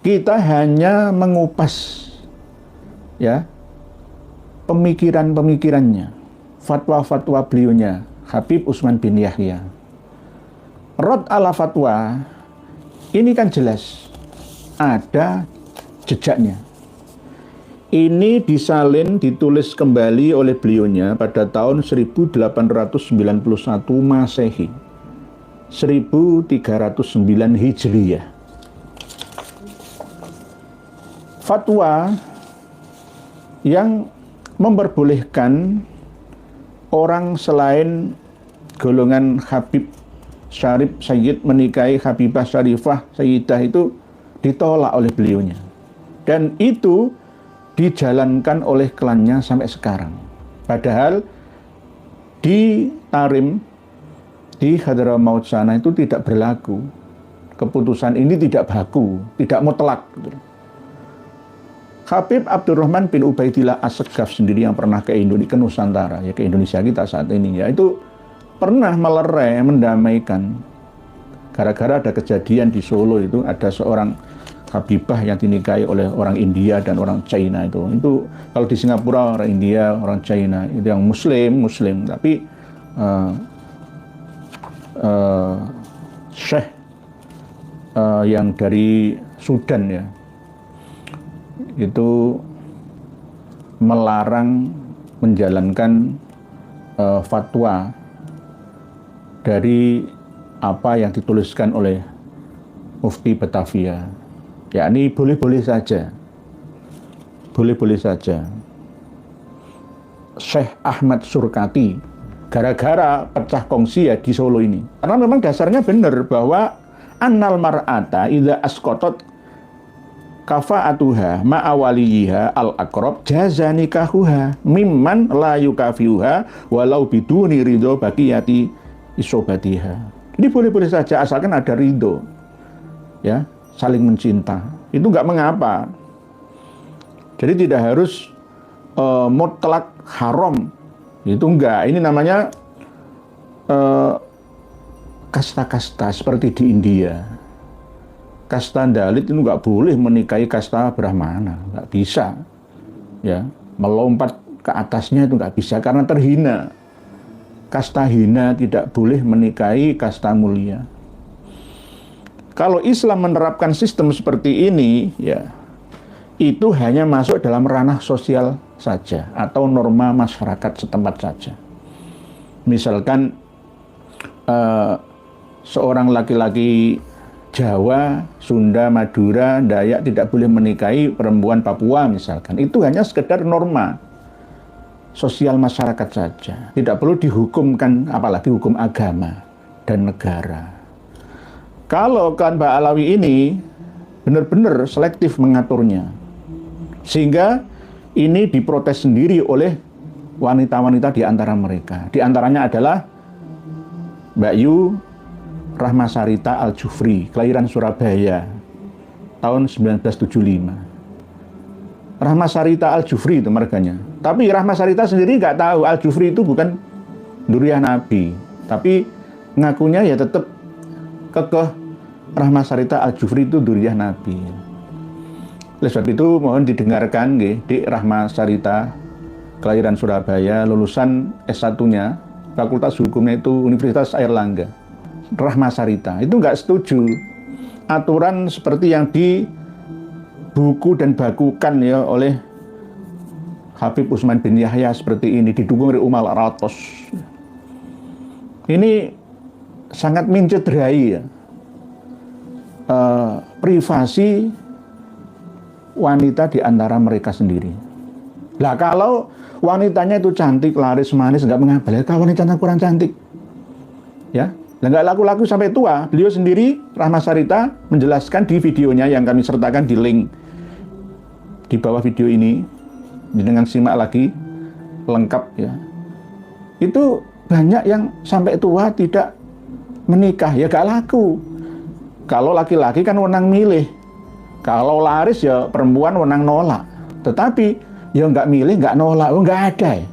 Kita hanya mengupas ya pemikirannya, fatwa-fatwa beliaunya, Habib Utsman bin Yahya. Rad ala fatwa ini kan jelas ada jejaknya. Ini disalin, ditulis kembali oleh beliaunya pada tahun 1891 Masehi, 1309 Hijriyah. Fatwa yang memperbolehkan orang selain golongan Habib Syarif Sayyid menikahi Habibah Syarifah Sayyidah itu ditolak oleh beliaunya. Dan itu dijalankan oleh klannya sampai sekarang. Padahal di Tarim, di Hadramaut sana itu tidak berlaku. Keputusan ini tidak baku, tidak mutlak. Habib Abdurrahman bin Ubaidillah As-Segaf sendiri yang pernah ke Nusantara, ya ke Indonesia kita saat ini, ya itu pernah melerai, mendamaikan. Gara-gara ada kejadian di Solo itu, ada seorang Habibah yang dinikahi oleh orang India dan orang China itu. Itu kalau di Singapura orang India, orang China itu yang Muslim, tapi Syekh yang dari Sudan ya, itu melarang menjalankan fatwa dari apa yang dituliskan oleh Mufti Batavia. Ya, ini boleh-boleh saja. Boleh-boleh saja. Syekh Ahmad Surkati gara-gara pecah kongsi ya di Solo ini. Karena memang dasarnya benar bahwa annal mar'ata idza asqatat kafa'atuha ma'awaliyiha al-aqrab jaza nikahuha mimman la yukafiuha walau biduni ridho baqiyati isobatiha. Ini boleh-boleh saja asalkan ada ridho, ya, saling mencinta. Itu nggak mengapa. Jadi tidak harus mutlak haram. Itu enggak. Ini namanya kasta-kasta seperti di India. Kasta Dalit itu nggak boleh menikahi kasta Brahmana, nggak bisa, ya, melompat ke atasnya itu nggak bisa karena terhina. Kasta hina tidak boleh menikahi kasta mulia. Kalau Islam menerapkan sistem seperti ini, ya, itu hanya masuk dalam ranah sosial saja atau norma masyarakat setempat saja. Misalkan seorang laki-laki Jawa, Sunda, Madura, Dayak tidak boleh menikahi perempuan Papua misalkan. Itu hanya sekedar norma sosial masyarakat saja. Tidak perlu dihukumkan, apalagi hukum agama dan negara. Kalau klan Ba'alawi ini benar-benar selektif mengaturnya, sehingga ini diprotes sendiri oleh wanita-wanita di antara mereka. Di antaranya adalah Mbak Yu Rahmasarita Al-Jufri, kelahiran Surabaya, tahun 1975. Rahmasarita Al-Jufri itu marganya. Tapi Rahmasarita sendiri nggak tahu Al-Jufri itu bukan dzurriyyah Nabi. Tapi ngakunya ya tetap kekeh Rahmasarita Al-Jufri itu dzurriyyah Nabi. Oleh sebab itu mohon didengarkan nggih, Dik Rahmasarita, kelahiran Surabaya, lulusan S1-nya, Fakultas Hukumnya itu Universitas Airlangga. Rahmasarita itu nggak setuju aturan seperti yang di buku dan bakukan ya oleh Habib Utsman bin Yahya seperti ini, didukung oleh Umar Ratos. Ini sangat mencederai ya, privasi wanita di antara mereka sendiri. Lah kalau wanitanya itu cantik, laris, manis, nggak mengapa. Kalau wanitanya kurang cantik, ya, nggak laku-laku sampai tua. Beliau sendiri, Rahmasarita, menjelaskan di videonya yang kami sertakan di link di bawah video ini, dengan simak lagi lengkap ya. Itu banyak yang sampai tua tidak menikah, ya gak laku. Kalau laki-laki kan wenang milih, kalau laris ya perempuan wenang nolak. Tetapi ya nggak milih, nggak nolak, nggak ada ya.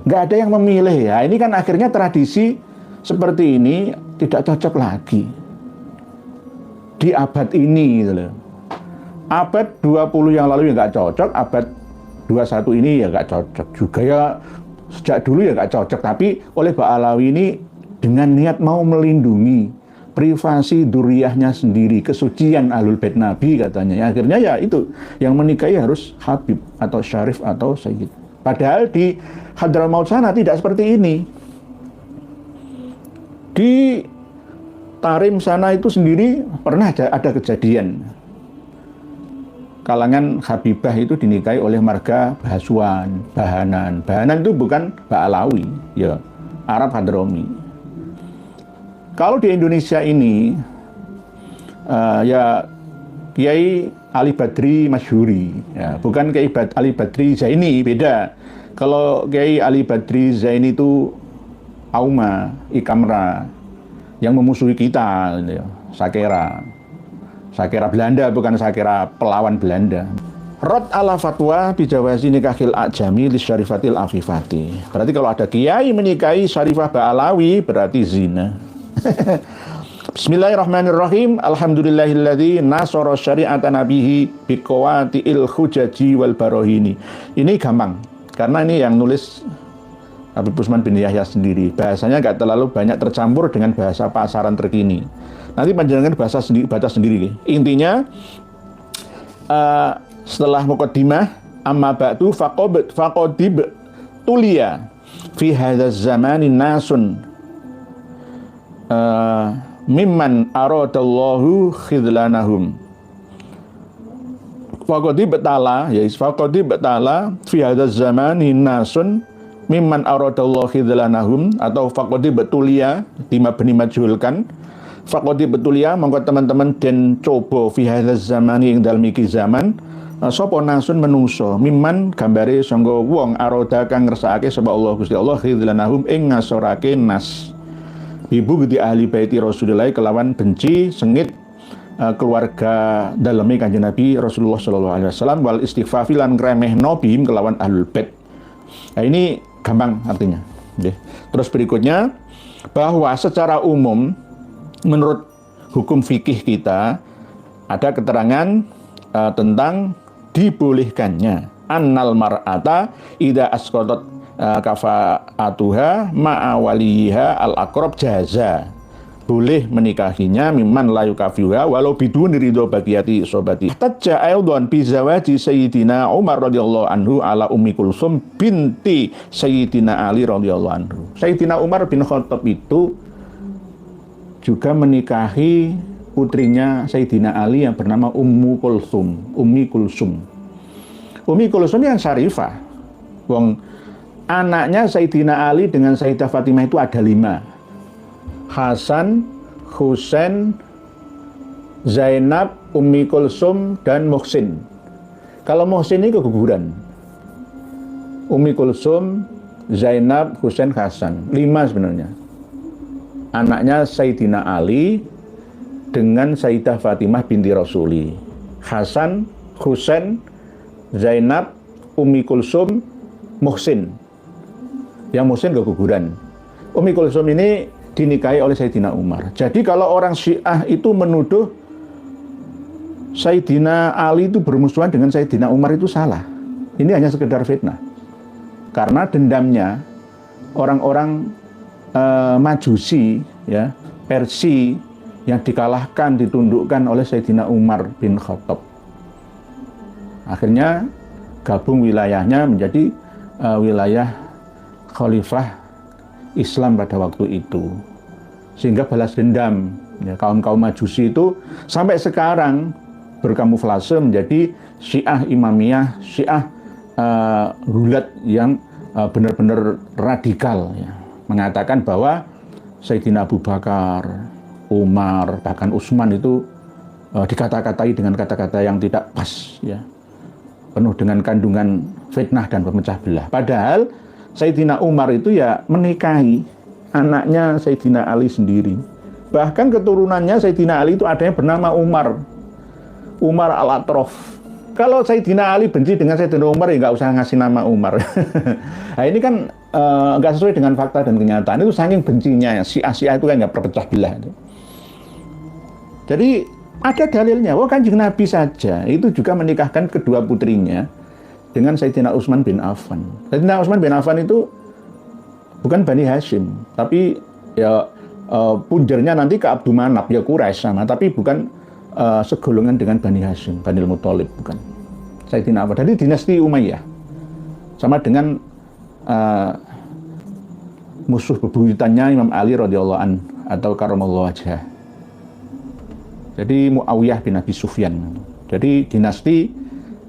Nggak ada yang memilih ya. Ini kan akhirnya tradisi seperti ini tidak cocok lagi di abad ini gitu loh. Abad 20 yang lalu ya nggak cocok, abad 21 ini ya nggak cocok juga ya, sejak dulu ya nggak cocok. Tapi oleh Ba'alawi ini dengan niat mau melindungi privasi duriyahnya sendiri, kesucian Ahlul Bait Nabi katanya. Ya, akhirnya ya itu, yang menikahi harus Habib atau Syarif atau Sayyid. Padahal di Hadramaut sana tidak seperti ini. Di Tarim sana itu sendiri pernah ada kejadian. Kalangan Habibah itu dinikahi oleh marga Bahaswan, Bahanan. Bahanan itu bukan Ba'alawi, ya Arab Hadrami. Kalau di Indonesia ini, ya Kiai Ali Badri Masyhuri, ya, bukan Kiai Ali Badri Zaini, beda. Kalau Kiai Ali Badri Zaini itu Auma, Ikamra, yang memusuhi kita, ya, Sakera Belanda, bukan Sakera pelawan Belanda. Rod ala fatwa bijawazi nikahil ajami li syarifatil afifati. Berarti kalau ada kiai menikahi syarifah Ba'alawi berarti zina. Bismillahirrahmanirrahim. Alhamdulillahilladzi nasara syari'ata nabihi biqawati'il hujaji wal barohini. Ini gampang, karena ini yang nulis Habib Utsman bin Yahya sendiri. Bahasanya nggak terlalu banyak tercampur dengan bahasa pasaran terkini. Nanti panjenengan baca sendiri. Intinya, setelah muqaddimah, amma ba'du faqadib tulia fi hadzal zamani nasun mimman aradallahu khidlanahum. Faqadib ta'ala, ya faqadib ta'ala fi hadzal zamani nasun mimman aradallahu khidlanahum, atau faqadib tulia bima beni majhulkan. Faqadib tulia mongko teman-teman den coba fi hadzal zamani ing dalem iki zaman sapa nasun menungso mimman gambare sangga wong arada kang ngersakake sapa Allah Gusti Allah khidlanahum ing ngasorake nas ibu gede ahli baiti Rasulullah kelawan benci sengit keluarga daleme Kanjeng Nabi Rasulullah sallallahu alaihi wasallam wal istighfafi lan ngremehno bihim kelawan ahlul bait. Nah, ini gampang artinya. Terus berikutnya, bahwa secara umum menurut hukum fikih kita ada keterangan tentang dibolehkannya annal mar'ata idza asqatat kafa'atuha ma'a waliha al-aqrab jaza, boleh menikahinya mimman la yukafiha walau bidun ridho bagiyati sobati. Tajja aidon bi zawaji Sayyidina Umar radhiyallahu anhu ala Ummi Kulsum binti Sayyidina Ali radhiyallahu anhu. Sayyidina Umar bin Khattab itu juga menikahi putrinya Sayyidina Ali yang bernama Ummi Kulsum. Ummi Kulsum yang syarifah. Wong anaknya Sayyidina Ali dengan Sayyidah Fatimah itu ada 5. Hasan, Husain, Zainab, Ummi Kulsum, dan Muhsin. Kalau Muhsin ini keguguran. Ummi Kulsum, Zainab, Husain, Hasan. 5 sebenarnya. Anaknya Sayyidina Ali dengan Sayyidah Fatimah binti Rasuli. Hasan, Husain, Zainab, Ummi Kulsum, Muhsin. Yang Muhsin keguguran. Ummi Kulsum ini dinikahi oleh Sayyidina Umar. Jadi kalau orang Syiah itu menuduh Sayyidina Ali itu bermusuhan dengan Sayyidina Umar itu salah. Ini hanya sekedar fitnah. Karena dendamnya orang-orang Majusi, ya, Persia yang dikalahkan, ditundukkan oleh Sayyidina Umar bin Khattab. Akhirnya gabung wilayahnya menjadi wilayah Khalifah Islam pada waktu itu, sehingga balas dendam, ya, kaum-kaum Majusi itu sampai sekarang berkamuflase menjadi Syiah Imamiyah, Syiah gulat yang benar-benar radikal, ya, mengatakan bahwa Sayyidina Abu Bakar, Umar, bahkan Utsman itu dikata-katai dengan kata-kata yang tidak pas, ya, penuh dengan kandungan fitnah dan pemecah belah. Padahal Sayyidina Umar itu ya menikahi anaknya Sayyidina Ali sendiri. Bahkan keturunannya Sayyidina Ali itu ada yang bernama Umar al-Atrof. Kalau Sayyidina Ali benci dengan Sayyidina Umar, ya nggak usah ngasih nama Umar. Nah, ini kan nggak sesuai dengan fakta dan kenyataan. Itu saking bencinya, ya. Syiah itu kan nggak berpecah belah. Jadi Ada dalilnya. Kanjeng Nabi saja itu juga menikahkan kedua putrinya dengan Sayyidina Utsman bin Affan. Sayyidina Utsman bin Affan itu bukan Bani Hashim, tapi ya punjernya nanti ke Abdul Manaf, ya Quraisy sama, tapi bukan segolongan dengan Bani Hashim, Bani Muthalib, bukan. Sayyidina Affan dari dinasti Umayyah, sama dengan musuh bebuyutannya Imam Ali radhiyallahu an atau karamallahu wajhah. Jadi Muawiyah bin Abi Sufyan. Jadi dinasti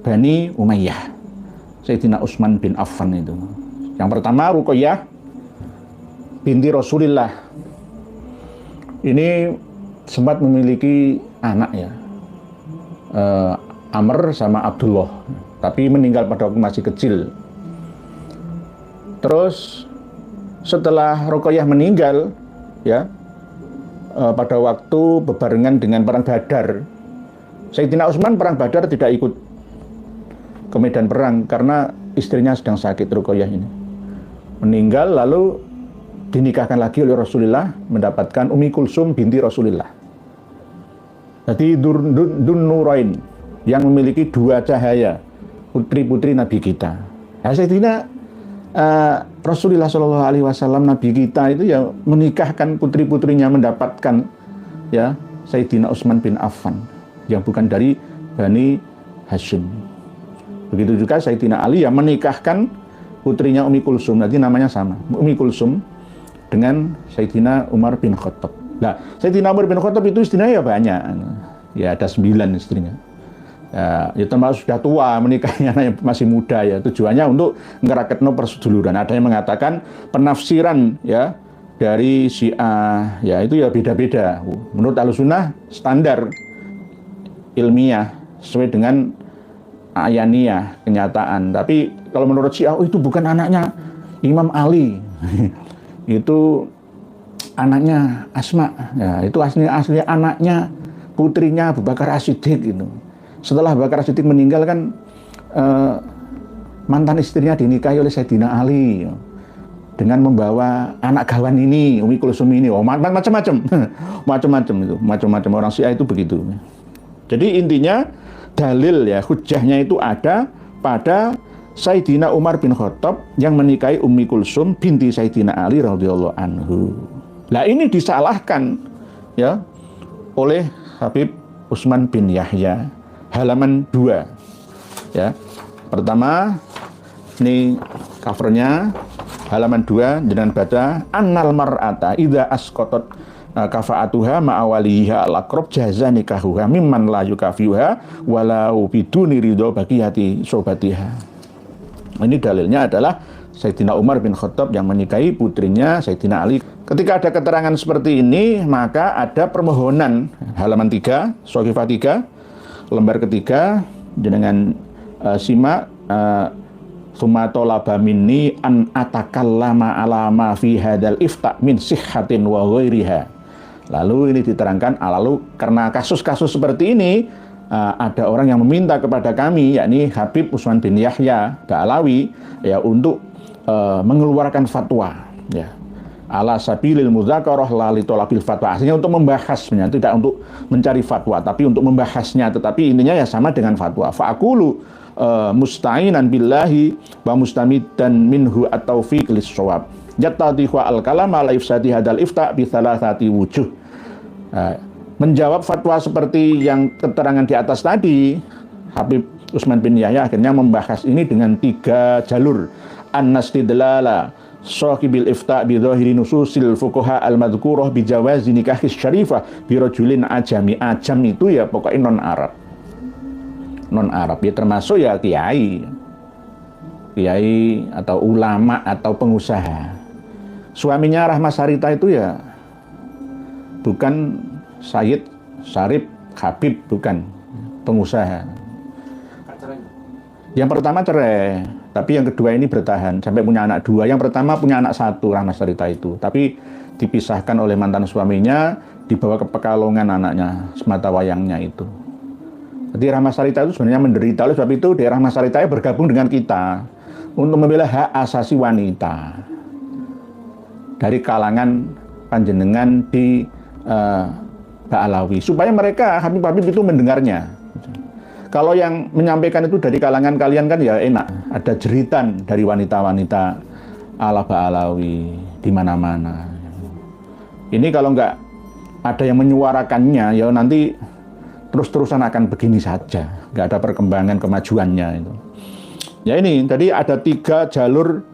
Bani Umayyah. Sayyidina Utsman bin Affan itu. Yang pertama Ruqayyah binti Rasulillah. Ini sempat memiliki anak ya. Amr sama Abdullah. Tapi meninggal pada waktu masih kecil. Terus setelah Ruqayyah meninggal ya, pada waktu bebarengan dengan perang Badar, Sayyidina Utsman perang Badar tidak ikut ke medan perang karena istrinya sedang sakit. Ruqayyah ini meninggal, lalu dinikahkan lagi oleh Rasulullah, mendapatkan Ummi Kulsum binti Rasulullah. Jadi Dun Nurain yang memiliki dua cahaya, putri-putri Nabi kita. Nah, Sayyidina Rasulullah Shallallahu Alaihi Wasallam, Nabi kita itu ya menikahkan putri-putrinya, mendapatkan ya Sayyidina Utsman bin Affan yang bukan dari Bani Hashim. Begitu juga Sayyidina Ali yang menikahkan putrinya Ummi Kulsum, nanti namanya sama, Ummi Kulsum, dengan Sayyidina Umar bin Khattab. Nah, Sayyidina Umar bin Khattab itu istrinya ya banyak, ya ada 9 istrinya. Ya termasuk sudah tua, menikahnya yang masih muda ya, tujuannya untuk ngeraketno perseduluran. Ada yang mengatakan penafsiran ya dari Syiah ya itu ya beda-beda. Menurut Ahlussunnah standar ilmiah sesuai dengan ayaniyah, kenyataan. Tapi kalau menurut Syiah, itu bukan anaknya Imam Ali. Itu anaknya Asma. Ya, itu asli anaknya putrinya Abu Bakar As-Siddiq gitu. Setelah Abu Bakar As-Siddiq meninggal kan mantan istrinya dinikahi oleh Sayyidina Ali dengan membawa anak gawan ini, Ummi Kulsum ini, macam-macam, macam-macam orang Syiah itu begitu. Jadi intinya dalil ya, hujjahnya itu ada pada Sayyidina Umar bin Khattab yang menikahi Ummi Kulsum binti Sayyidina Ali radhiyallahu anhu. Nah ini disalahkan ya oleh Habib Utsman bin Yahya, halaman 2 ya. Pertama ini covernya halaman 2, jangan baca annal mar'ata idza asqatat kafa'atuha ma'awaliha al-aqrab jaza nikahuha mimman la yukafiha walau biduni ridho baqiyati sobatiha. Ini dalilnya adalah Sayyidina Umar bin Khattab yang menikahi putrinya Sayyidina Ali. Ketika ada keterangan seperti ini, maka ada permohonan halaman 3, Shaqifah 3, lembar ketiga, dengan simak summa talaba minni an atakallama ala ma fi hadal ifta min sihhatin wa ghairiha. Lalu ini diterangkan, lalu karena kasus-kasus seperti ini ada orang yang meminta kepada kami, yakni Habib Utsman bin Yahya Ba'alawi ya, untuk mengeluarkan fatwa ya ala sabilil mudzakarah la li talabil fatwa. Artinya untuk membahasnya, tidak untuk mencari fatwa tapi untuk membahasnya, tetapi intinya ya sama dengan fatwa. Fa'aqulu musta'inan billahi wa mustamidan minhu at-taufiq lis-shawab. Yattadihu al-kalam ala ifsadi hadal ifta bi thalathati wujuh. Menjawab fatwa seperti yang keterangan di atas tadi, Habib Utsman bin Yahya akhirnya membahas ini dengan 3 jalur. An-nastidlala sahibil ifta bi dhahiri nususil fuqaha al-madhkurah bi jawazi nikahis syarifah bi rajulin ajami. Ajam itu ya pokoknya non Arab ya, termasuk ya kiai atau ulama atau pengusaha. Suaminya Rahma Sarita itu ya bukan Sayyid Syarif Habib, bukan, pengusaha. Yang pertama cerai, tapi yang kedua ini bertahan sampai punya anak 2. Yang pertama punya anak 1, Rahma Sarita itu, tapi dipisahkan oleh mantan suaminya, dibawa ke Pekalongan anaknya, semata wayangnya itu. Jadi Rahma Sarita itu sebenarnya menderita, oleh sebab itu daerah Rahma Sarita bergabung dengan kita untuk membela hak asasi wanita dari kalangan panjenengan di Ba'alawi, supaya mereka Habib-habib itu mendengarnya. Kalau yang menyampaikan itu dari kalangan kalian kan ya enak, ada jeritan dari wanita-wanita ala Ba'alawi di mana-mana. Ini kalau nggak ada yang menyuarakannya, ya nanti terus-terusan akan begini saja, nggak ada perkembangan kemajuannya itu. Ya ini, jadi ada 3 jalur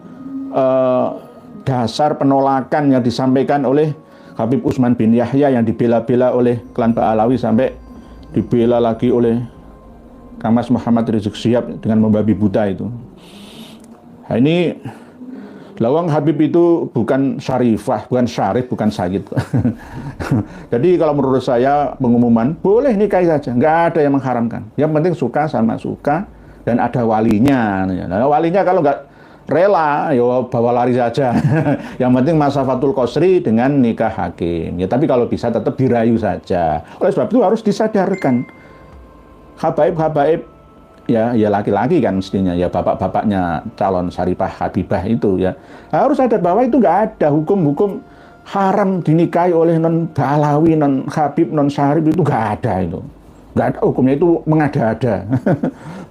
dasar penolakan yang disampaikan oleh Habib Utsman bin Yahya yang dibela-bela oleh klan Ba'alawi sampai dibela lagi oleh Kang Mas Muhammad Rizik Syihab dengan membabi buta itu. Nah, ini lawang Habib itu bukan syarifah, bukan syarif, bukan sayyid. Jadi kalau menurut saya pengumuman boleh nikahi saja, nggak ada yang mengharamkan. Yang penting suka sama suka dan ada walinya. Nah, walinya kalau nggak rela, ya bawa lari saja. Yang penting masafatul qasri dengan nikah hakim. Ya tapi kalau bisa tetap dirayu saja. Oleh sebab itu harus disadarkan. Habaib ya laki-laki kan mestinya, ya bapak-bapaknya calon syarifah habibah itu ya harus sadar bahwa itu nggak ada hukum-hukum haram dinikahi oleh non Ba'alawi, non habib, non syarif, itu nggak ada itu. Nggak ada hukumnya, itu mengada-ada.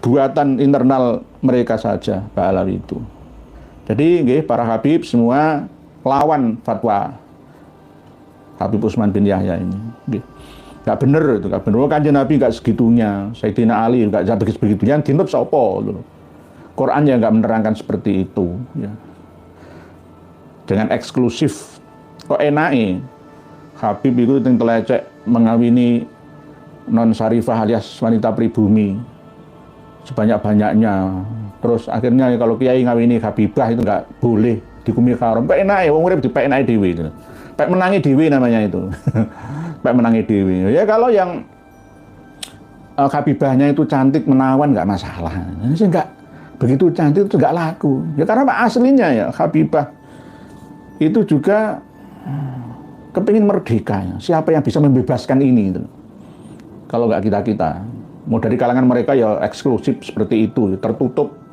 Buatan internal mereka saja Ba'alawi itu. Jadi para habib semua lawan fatwa Habib Utsman bin Yahya ini. Nggak bener itu, nggak bener. Kanjeng Nabi nggak segitunya, Sayyidina Ali nggak sebegitunya, dinut sopo. Quran ya nggak menerangkan seperti itu. Ya. Dengan eksklusif, kok enake Habib itu yang telecek mengawini non syarifah alias wanita pribumi sebanyak-banyaknya. Terus akhirnya kalau kiai ngawini Habibah itu nggak boleh, dikumi haram. Kok enake, wong urip dipek enake dhewe itu. Pek menangi dhewe namanya itu. Pek menangi dewi. Ya kalau yang Habibahnya itu cantik menawan nggak masalah. Ini sih nggak begitu cantik itu nggak laku. Ya karena aslinya ya Habibah itu juga kepingin merdeka. Ya. Siapa yang bisa membebaskan ini? Itu. Kalau nggak kita, mau dari kalangan mereka ya eksklusif seperti itu, tertutup.